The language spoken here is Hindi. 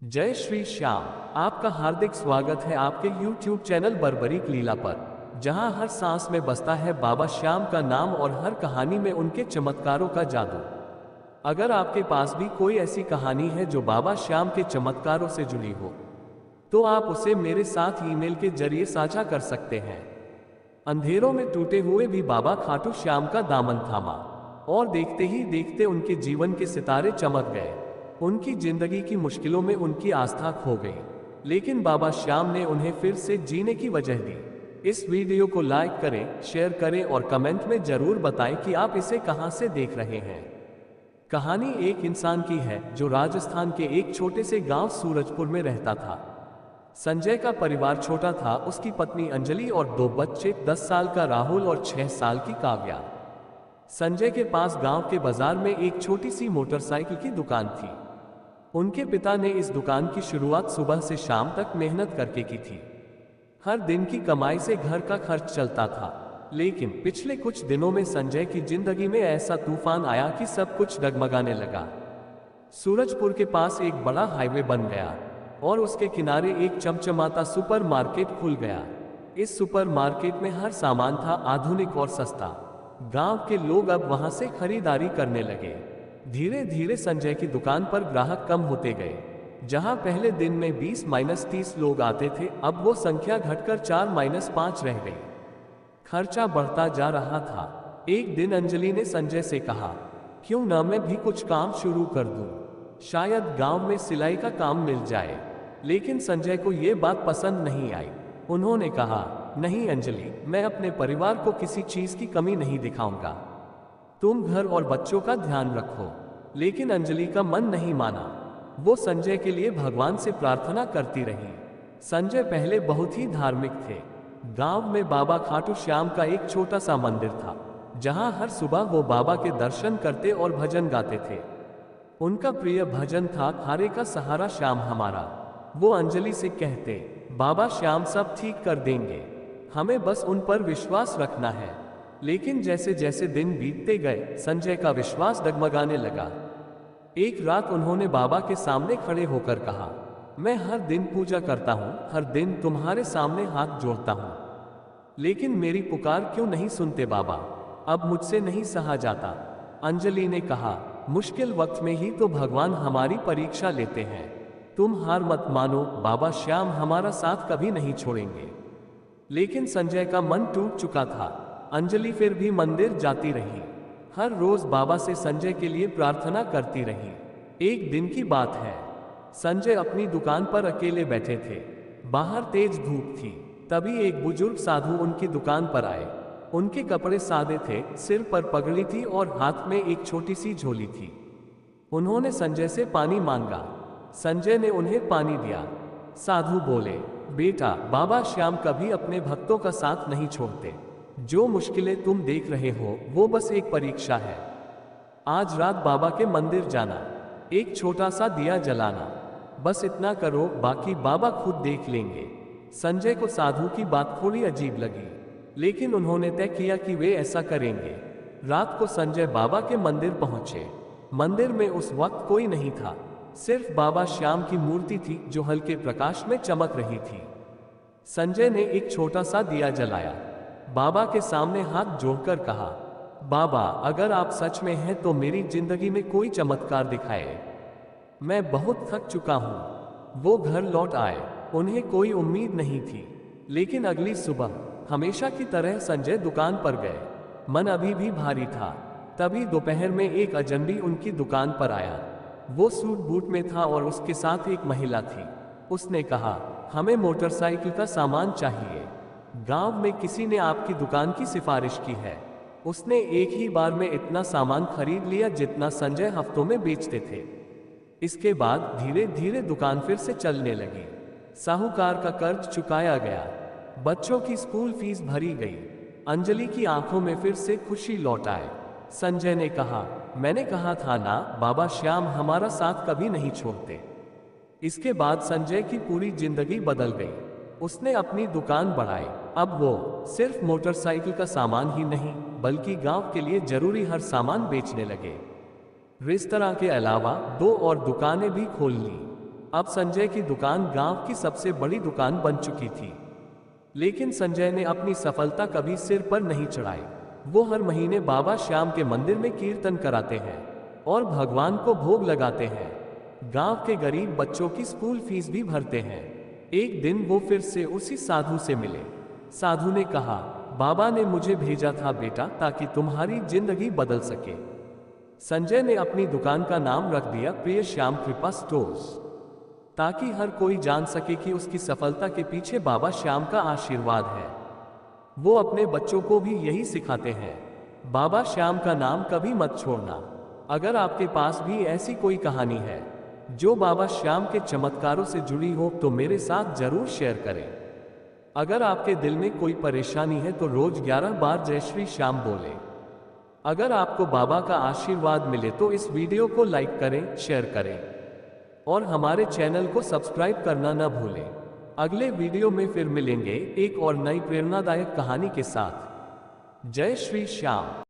जय श्री श्याम। आपका हार्दिक स्वागत है आपके YouTube चैनल बर्बरीक लीला पर, जहां हर सांस में बसता है बाबा श्याम का नाम और हर कहानी में उनके चमत्कारों का जादू। अगर आपके पास भी कोई ऐसी कहानी है जो बाबा श्याम के चमत्कारों से जुड़ी हो, तो आप उसे मेरे साथ ईमेल के जरिए साझा कर सकते हैं। अंधेरों में टूटे हुए भी बाबा खाटू श्याम का दामन थामा, और देखते ही देखते उनके जीवन के सितारे चमक गए। उनकी जिंदगी की मुश्किलों में उनकी आस्था खो गई, लेकिन बाबा श्याम ने उन्हें फिर से जीने की वजह दी। इस वीडियो को लाइक करें, शेयर करें और कमेंट में जरूर बताएं कि आप इसे कहां से देख रहे हैं। कहानी एक इंसान की है जो राजस्थान के एक छोटे से गांव सूरजपुर में रहता था। संजय का परिवार छोटा था। उसकी पत्नी अंजलि और दो बच्चे, 10 साल का राहुल और 6 साल की काव्या। संजय के पास गांव के बाजार में एक छोटी सी मोटरसाइकिल की दुकान थी। उनके पिता ने इस दुकान की शुरुआत सुबह से शाम तक मेहनत करके की थी। हर दिन की कमाई से घर का खर्च चलता था, लेकिन पिछले कुछ दिनों में संजय की जिंदगी में ऐसा तूफान आया कि सब कुछ डगमगाने लगा। सूरजपुर के पास एक बड़ा हाईवे बन गया और उसके किनारे एक चमचमाता सुपरमार्केट खुल गया। इस सुपरमार्केट में हर सामान था, आधुनिक और सस्ता। गांव के लोग अब वहां से खरीदारी करने लगे। धीरे धीरे संजय की दुकान पर ग्राहक कम होते गए। जहां पहले दिन में 20-30 लोग आते थे, अब वो संख्या घटकर 4-5 रह गई। खर्चा बढ़ता जा रहा था। एक दिन अंजलि ने संजय से कहा, क्यों ना मैं भी कुछ काम शुरू कर दूं? शायद गांव में सिलाई का काम मिल जाए। लेकिन संजय को ये बात पसंद नहीं आई। उन्होंने कहा, नहीं अंजलि, मैं अपने परिवार को किसी चीज की कमी नहीं दिखाऊंगा। तुम घर और बच्चों का ध्यान रखो। लेकिन अंजलि का मन नहीं माना। वो संजय के लिए भगवान से प्रार्थना करती रही। संजय पहले बहुत ही धार्मिक थे। गांव में बाबा खाटू श्याम का एक छोटा सा मंदिर था, जहां हर सुबह वो बाबा के दर्शन करते और भजन गाते थे। उनका प्रिय भजन था, खारे का सहारा श्याम हमारा। वो अंजलि से कहते, बाबा श्याम सब ठीक कर देंगे, हमें बस उन पर विश्वास रखना है। लेकिन जैसे जैसे दिन बीतते गए, संजय का विश्वास डगमगाने लगा। एक रात उन्होंने बाबा के सामने खड़े होकर कहा, मैं हर दिन पूजा करता हूँ, हर दिन तुम्हारे सामने हाथ जोड़ता हूँ, लेकिन मेरी पुकार क्यों नहीं सुनते बाबा? अब मुझसे नहीं सहा जाता। अंजलि ने कहा, मुश्किल वक्त में ही तो भगवान हमारी परीक्षा लेते हैं। तुम हार मत मानो, बाबा श्याम हमारा साथ कभी नहीं छोड़ेंगे। लेकिन संजय का मन टूट चुका था। अंजलि फिर भी मंदिर जाती रही। हर रोज बाबा से संजय के लिए प्रार्थना करती रही। एक दिन की बात है, संजय अपनी दुकान पर अकेले बैठे थे। बाहर तेज धूप थी। तभी एक बुजुर्ग साधु उनकी दुकान पर आए। उनके कपड़े सादे थे, सिर पर पगड़ी थी और हाथ में एक छोटी सी झोली थी। उन्होंने संजय से पानी मांगा। संजय ने उन्हें पानी दिया। साधु बोले, बेटा, बाबा श्याम कभी अपने भक्तों का साथ नहीं छोड़ते। जो मुश्किलें तुम देख रहे हो, वो बस एक परीक्षा है। आज रात बाबा के मंदिर जाना, एक छोटा सा दिया जलाना, बस इतना करो, बाकी बाबा खुद देख लेंगे। संजय को साधु की बात थोड़ी अजीब लगी, लेकिन उन्होंने तय किया कि वे ऐसा करेंगे। रात को संजय बाबा के मंदिर पहुंचे। मंदिर में उस वक्त कोई नहीं था, सिर्फ बाबा श्याम की मूर्ति थी जो हल्के प्रकाश में चमक रही थी। संजय ने एक छोटा सा दिया जलाया, बाबा के सामने हाथ जोड़कर कहा, बाबा, अगर आप सच में हैं तो मेरी जिंदगी में कोई चमत्कार दिखाए। मैं बहुत थक चुका हूं। वो घर लौट आए। उन्हें कोई उम्मीद नहीं थी, लेकिन अगली सुबह हमेशा की तरह संजय दुकान पर गए। मन अभी भी भारी था। तभी दोपहर में एक अजनबी उनकी दुकान पर आया। वो सूट बूट में था और उसके साथ एक महिला थी। उसने कहा, हमें मोटरसाइकिल का सामान चाहिए। गांव में किसी ने आपकी दुकान की सिफारिश की है। उसने एक ही बार में इतना सामान खरीद लिया जितना संजय हफ्तों में बेचते थे। इसके बाद धीरे धीरे दुकान फिर से चलने लगी। साहूकार का कर्ज चुकाया गया। बच्चों की स्कूल फीस भरी गई। अंजलि की आंखों में फिर से खुशी लौट आए। संजय ने कहा, मैंने कहा था ना, बाबा श्याम हमारा साथ कभी नहीं छोड़ते। इसके बाद संजय की पूरी जिंदगी बदल गई। उसने अपनी दुकान बढ़ाई। अब वो सिर्फ मोटरसाइकिल का सामान ही नहीं, बल्कि गांव के लिए जरूरी हर सामान बेचने लगे। रेस्तरां के अलावा 2 और दुकानें भी खोल ली। अब संजय की दुकान गांव की सबसे बड़ी दुकान बन चुकी थी। लेकिन संजय ने अपनी सफलता कभी सिर पर नहीं चढ़ाई। वो हर महीने बाबा श्याम के मंदिर में कीर्तन कराते हैं और भगवान को भोग लगाते हैं। गांव के गरीब बच्चों की स्कूल फीस भी भरते हैं। एक दिन वो फिर से उसी साधु से मिले। साधु ने कहा, बाबा ने मुझे भेजा था बेटा, ताकि तुम्हारी जिंदगी बदल सके। संजय ने अपनी दुकान का नाम रख दिया प्रिय श्याम कृपा स्टोर्स, ताकि हर कोई जान सके कि उसकी सफलता के पीछे बाबा श्याम का आशीर्वाद है। वो अपने बच्चों को भी यही सिखाते हैं, बाबा श्याम का नाम कभी मत छोड़ना। अगर आपके पास भी ऐसी कोई कहानी है जो बाबा श्याम के चमत्कारों से जुड़ी हो तो मेरे साथ जरूर शेयर करें। अगर आपके दिल में कोई परेशानी है तो रोज 11 बार जय श्री श्याम बोलें। अगर आपको बाबा का आशीर्वाद मिले तो इस वीडियो को लाइक करें, शेयर करें और हमारे चैनल को सब्सक्राइब करना न भूलें। अगले वीडियो में फिर मिलेंगे एक और नई प्रेरणादायक कहानी के साथ। जय श्री श्याम।